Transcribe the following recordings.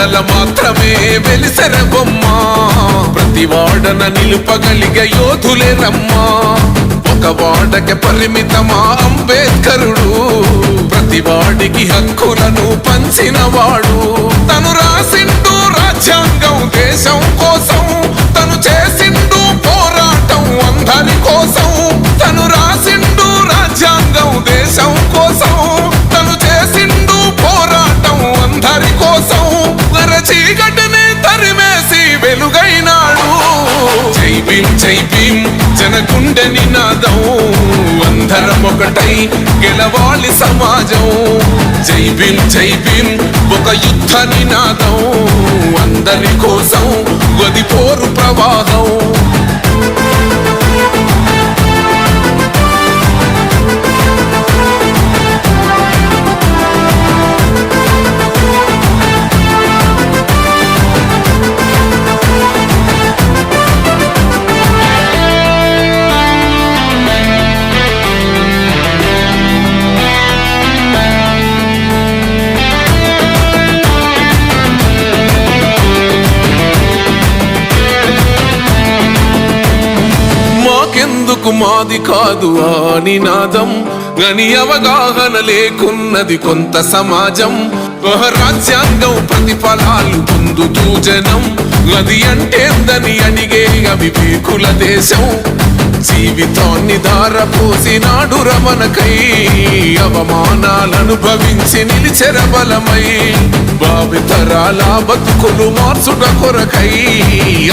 వాడల మాత్రమే వెలిసెర బొమ్మ ప్రతి వాడన నిలుపగలిగే యోధులే రమ్మా ఒక వాడకి పరిమితమా అంబేద్కరుడు ప్రతి వాడికి హక్కులను పంచిన వాడు తను రాసిండు రాజ్యాంగం దేశం కోసం తను చేసిండు పోరాటం అందరి కోసం తను రాసిండు రాజ్యాంగం దేశం కోసం తను చేసిండు పోరాటం అందరి కోసం చీకటిని తరిమేసి వెలుగైనాడు జై భీమ్ జై భీమ్ జనగుండె నినాదం అందరం ఒకటై గెలవాలి సమాజం జై భీమ్ ఒక యుద్ధ నినాదం అందరి కోసం గది పోరు ప్రవాహం మాకెందుకు మాది కాదు ఆ నినాదం గని అవగాహన లేకున్నది కొంత సమాజం రాజ్యాంగం ప్రతిఫలాలు పొందుతూ జనం గది అంటేందని అడిగే అవివేకుల దేశం జీవితాన్ని ధారపోసినాడు రమణకై అవమానాలనుభవించి నిలిచెర బలమై భావితరాల బతుకులు మార్చుట కొరకై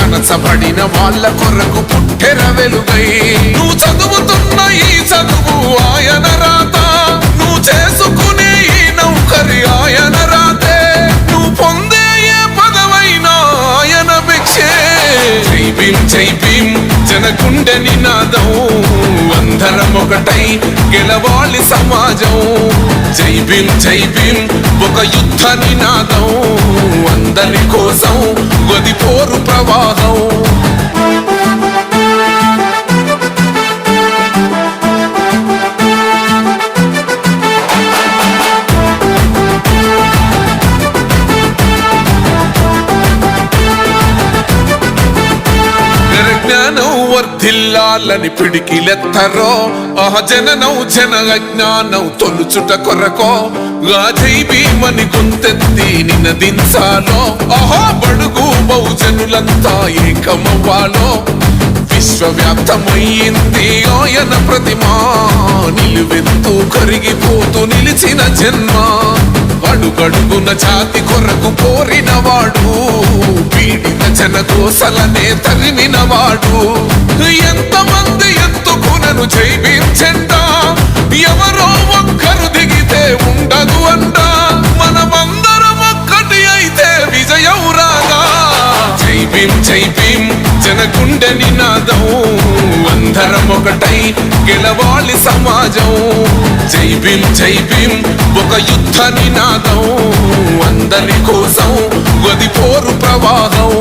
అనసబడిన వాళ్ళ కొరకు పుట్టెర వెలుగై నువ్వు చదువుతున్న ఈ చదువు ఆయన రాత నువ్వు చేసుకునే ఈ నౌకరి ఆయన రాతే నువ్వు పొందే ఏ పదవైనా ఆయన భిక్షే జై భీమ్ జనగుండె నినాదం అందరం ఒకటై గెలవాలి సమాజం జై భీమ్ ఒక యుద్ధ నినాదం అందరి కోసం గది పోరు ప్రవాహం జ్ఞానం వర్ధిల్లాలని పిడికిలెత్తరో జననం జన అజ్ఞానం తొలుచుట కొరకో జై భీమని గొంతెత్తి నినదించాలో బడుగు బహుజనులంతా ఏకమవ్వాలో విశ్వవ్యాప్తమయ్యింది ఆయన ప్రతిమా నిలువెత్తు కరిగిపోతూ నిలిచిన జన్మ అడుగడుగున జాతి కొరకు కోరినవాడు పీడిత జనకోసలనే తరిమినవాడు ఎంతమంది ఎత్తుకునను జై భీమ్ జెండా ఎవరో ఒక్కరు దిగితే ఉండదు అంట మనమందరం ఒక్కటి అయితే విజయం రాగా జై భీమ్ జనగుండె నినాదం అందరం ఒకటై గెలవాలి సమాజం జై భీమ్ ఒక యుద్ధ నినాదం అందరి కోసం గది పోరు ప్రవాహం